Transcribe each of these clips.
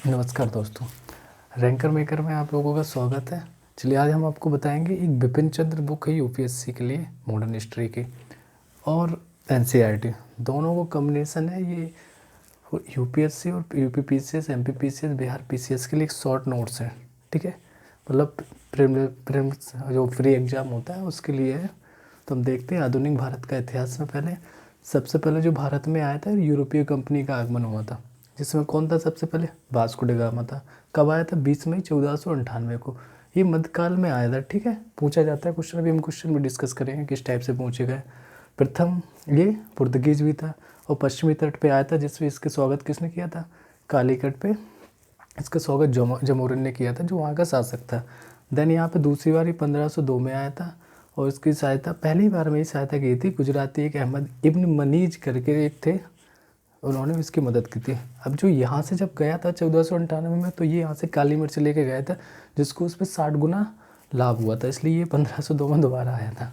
नमस्कार दोस्तों, ranker maker में आप लोगों का स्वागत है। चलिए आज हम आपको बताएंगे एक बिपिन चंद्र बुक है यूपीएससी के लिए मॉडर्न हिस्ट्री की, और एनसीईआरटी दोनों को कॉम्बिनेशन है ये। यूपीएससी और यूपीपीसीएस, एमपीपीसीएस, बिहार पीसीएस के लिए एक शॉर्ट नोट्स है। ठीक है, मतलब प्रीलिम जो फ्री एग्ज़ाम होता है उसके लिए है। तो हम देखते हैं आधुनिक भारत का इतिहास में पहले सबसे पहले जो भारत में आया था यूरोपीय कंपनी का आगमन हुआ था, जिसमें कौन था सबसे पहले? वास्को डी गामा था। कब आया था? 20 मई 1498 को। ये मध्यकाल में आया था। ठीक है, पूछा जाता है क्वेश्चन, अभी हम क्वेश्चन में डिस्कस करेंगे किस टाइप से पूछे गए। प्रथम ये पुर्तगीज भी था और पश्चिमी तट पे आया था, जिसमें इसके स्वागत किसने किया था? कालीकट पे इसका स्वागत जमोरिन ने किया था, जो वहाँ का शासक था। देन यहाँ पे दूसरी बार 1502 में आया था और इसकी सहायता पहली बार में ही सहायता की थी गुजराती एक अहमद इब्न मनीज करके एक थे, उन्होंने इसकी मदद की थी। अब जो यहाँ से जब गया था 1498 में, तो ये यहाँ से काली मिर्च लेके गया था, जिसको उस पर 60 गुना लाभ हुआ था, इसलिए ये 1502 में दोबारा आया था।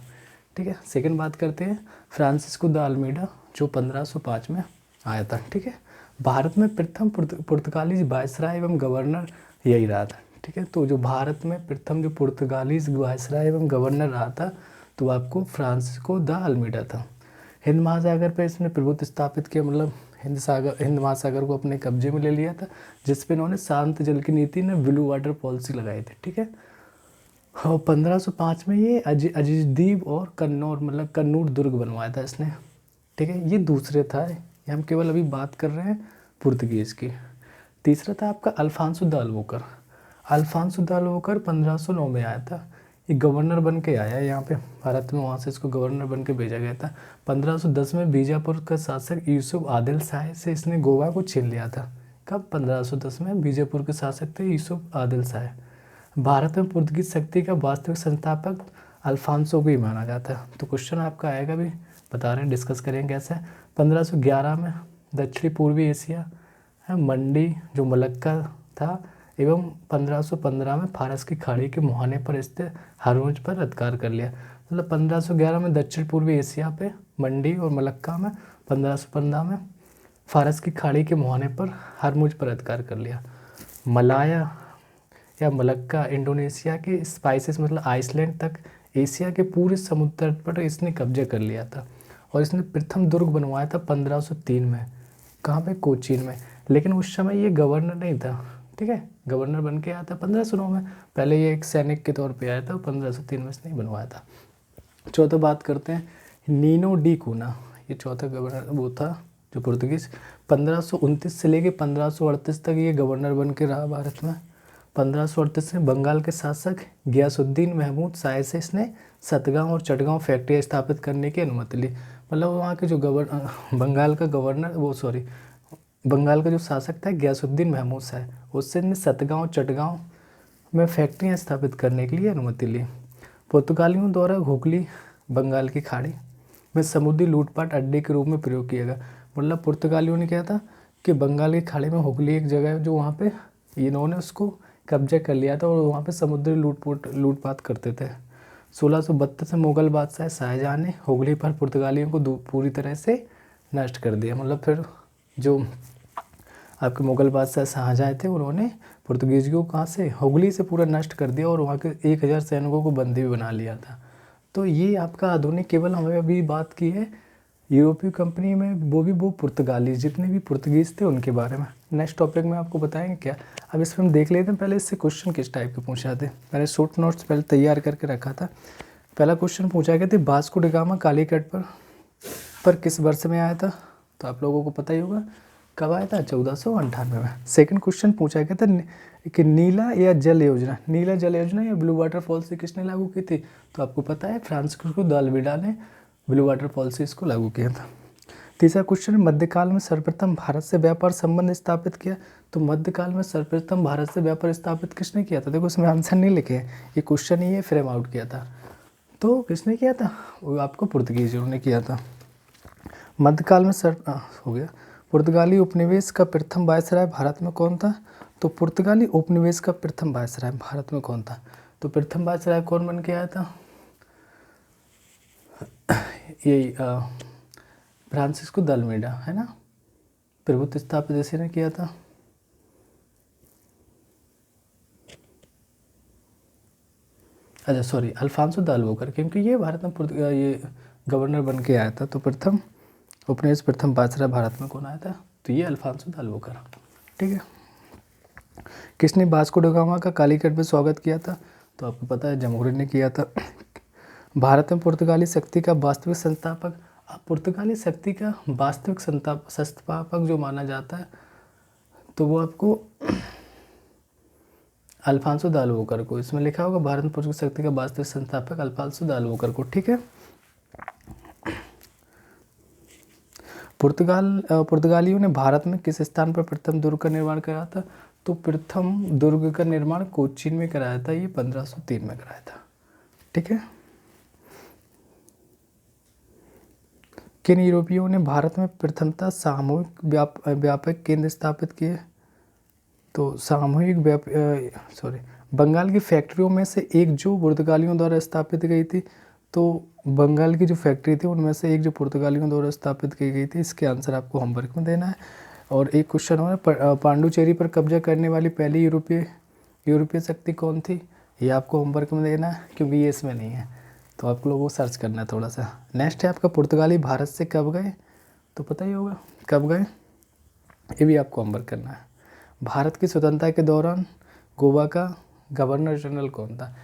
ठीक है, सेकंड बात करते हैं फ्रांसिस्को द अल्मीडा, जो 1505 में आया था। ठीक है, भारत में प्रथम पुर्तगाली वायसराय एवं गवर्नर यही रहा था। ठीक है, तो जो भारत में प्रथम जो पुर्तगाली वायसराय एवं गवर्नर रहा था, तो आपको फ्रांसिस्को द अल्मीडा था। हिंद महासागर पर इसने प्रभुत्व स्थापित किया, मतलब हिंद महासागर को अपने कब्जे में ले लिया था, जिसपे इन्होंने शांत जल की नीति ने ब्लू वाटर पॉलिसी लगाई थी। ठीक है, और 1505 में ये अजीजदीप और कन्नौर मतलब कन्नूर दुर्ग बनवाया था इसने। ठीक है, ये दूसरे था, ये हम केवल अभी बात कर रहे हैं पुर्तगीज़ की। तीसरा था आपका Alfonso de Albuquerque. Alfonso de Albuquerque 1509 में आया था। ये गवर्नर बन के आया है यहाँ पे भारत में, वहाँ से इसको गवर्नर बन के भेजा गया था। 1510 में बीजापुर का शासक यूसुफ आदिल शाह से इसने गोवा को छीन लिया था। कब? 1510 में बीजापुर के शासक थे यूसुफ आदिल शाह। भारत में पुर्तगीज शक्ति का वास्तविक संस्थापक अल्फांसो को ही माना जाता है। तो क्वेश्चन आपका आएगा भी, बता रहे हैं, डिस्कस करेंगे कैसे। 1511 में दक्षिणी पूर्वी एशिया है मंडी जो मलक्का था, एवं 1515 में फारस की खाड़ी के मुहाने पर स्थित हरमुज पर अधिकार कर लिया। मतलब 1511 में दक्षिण पूर्वी एशिया पे मंडी और मलक्का में, 1515 में फारस की खाड़ी के मुहाने पर हरमुज पर अधिकार कर लिया। मलाया या मलक्का इंडोनेशिया के स्पाइसेस मतलब आइसलैंड तक एशिया के पूरे समुद्र तट पर इसने कब्जा कर लिया था। और इसने प्रथम दुर्ग बनवाया था 1503 में। कहाँ पे? कोचीन में। लेकिन उस समय ये गवर्नर नहीं था। ठीक है, गवर्नर बन के आया था 1509 में, पहले ये एक सैनिक के तौर पे आया था, 1503 में इसने बनवाया था। चौथा बात करते हैं नीनो डी कूना, ये चौथा गवर्नर वो था जो पुर्तगीज। 1529 से लेके 1538 तक ये गवर्नर बन के रहा भारत में। 1538 में बंगाल के शासक गियासुद्दीन महमूद शाह से इसने सतगांव और चटगांव फैक्ट्री स्थापित करने की अनुमति ली। मतलब वहाँ के जो बंगाल का गवर्नर बंगाल का जो शासक था गियासुद्दीन महमूद शाह, उससे इसने सतगांव चटगांव में फैक्ट्रियाँ स्थापित करने के लिए अनुमति ली। पुर्तगालियों द्वारा हुगली बंगाल की खाड़ी में समुद्री लूटपाट अड्डे के रूप में प्रयोग किया गया। मतलब पुर्तगालियों ने क्या था कि बंगाल की खाड़ी में हुगली एक जगह है, जो वहाँ पे इन्होंने उसको कब्जा कर लिया था और वहाँ पे समुद्री लूटपाट करते थे। 1632 में मुगल बादशाह शाहजहाँ ने हुगली पर पुर्तगालियों को पूरी तरह से नष्ट कर दिया। मतलब फिर जो आपके मुगल बादशाह शाहजहाँ थे, उन्होंने पुर्तगीज़ियों को कहाँ से? हुगली से पूरा नष्ट कर दिया और वहाँ के 1000 सैनिकों को बंदी भी बना लिया था। तो ये आपका आधुनिक, केवल हमें अभी बात की है यूरोपीय कंपनी में, वो पुर्तगाली जितने भी पुर्तगीज़ थे उनके बारे में। नेक्स्ट टॉपिक में आपको बताएंगे क्या। अब इसमें हम देख लेते हैं पहले इससे क्वेश्चन किस टाइप के पूछे जाते हैं। मैंने शॉर्ट नोट्स पहले तैयार करके रखा था। पहला क्वेश्चन पूछा गया था वास्को डी गामा कालीकट पर किस वर्ष में आया था? तो आप लोगों को पता ही होगा कब आया था, 1498 में। सेकंड क्वेश्चन पूछा गया था कि नीला जल योजना या ब्लू वाटर पॉलिसी किसने लागू की थी? तो आपको पता है फ्रांसिस्को द अल्मीडा ने ब्लू वाटर पॉलिसी इसको लागू किया था। तीसरा क्वेश्चन, मध्यकाल में सर्वप्रथम भारत से व्यापार संबंध स्थापित किया। तो मध्यकाल में सर्वप्रथम भारत से व्यापार स्थापित किसने किया था? देखो इसमें आंसर नहीं लिखे हैं, ये क्वेश्चन ही ये फ्रेम आउट किया था। तो किसने किया था? वो आपको पुर्तगीज़ियों ने किया था। मध्यकाल में हो गया। पुर्तगाली उपनिवेश का प्रथम वायसराय भारत में कौन था? तो पुर्तगाली उपनिवेश का प्रथम वायसराय भारत में कौन था? तो प्रथम वायसराय कौन बन के आया था? यही फ्रांसिस्को द अल्मीडा है ना, प्रभुत्व स्थापित इसी ने किया था। अच्छा सॉरी, अल्फांसो द अल्बुकर्क, क्योंकि ये भारत में ये गवर्नर बन के आया था। तो प्रथम उपनिवेश प्रथम बादशाह भारत में कौन आया था? तो ये अल्फांसो द अल्बुकर्क। ठीक है। किसने वास्को ड गामा का कालीकट में स्वागत किया था? तो आपको पता है जमहूरियत ने किया था। भारत में पुर्तगाली शक्ति का वास्तविक संस्थापक, पुर्तगाली शक्ति का वास्तविक संस्थापक जो माना जाता है तो वो आपको अल्फांसो द अल्बुकर्क को, इसमें लिखा होगा भारत में पुर्तगाली शक्ति का वास्तविक संस्थापक अल्फांसो द अल्बुकर्क को। ठीक है। पुर्तगालियों ने भारत में किस स्थान पर प्रथम दुर्ग का निर्माण कराया था? तो प्रथम दुर्ग का निर्माण कोचीन में कराया था, ये 1503 में कराया था। ठीक है। किन यूरोपियों ने भारत में प्रथमतः सामूहिक व्यापक केंद्र स्थापित किए? तो बंगाल की फैक्ट्रियों में से एक जो पुर्तगालियों द्वारा स्थापित गई थी, तो बंगाल की जो फैक्ट्री थी उनमें से एक जो पुर्तगालियों द्वारा स्थापित की गई थी। इसके आंसर आपको होमवर्क में देना है। और एक क्वेश्चन हो रहा है, पांडुचेरी पर कब्जा करने वाली पहली यूरोपीय शक्ति कौन थी? ये आपको होमवर्क में देना है, क्योंकि ये इसमें नहीं है, तो आप लोगों को सर्च करना है थोड़ा सा। नेक्स्ट है आपका, पुर्तगाली भारत से कब गए? तो पता ही होगा कब गए, ये भी आपको होमवर्क करना है। भारत की स्वतंत्रता के दौरान गोवा का गवर्नर जनरल कौन था?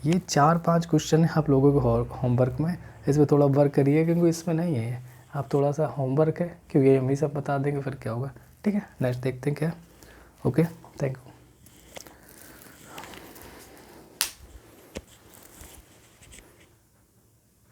ये 4-5 क्वेश्चन है आप लोगों के होमवर्क में, इसमें थोड़ा वर्क करिए, क्योंकि इसमें नहीं है, आप थोड़ा सा होमवर्क है, क्योंकि हम ही सब बता देंगे फिर क्या होगा। ठीक है, नेक्स्ट देखते हैं क्या। Okay, thank you.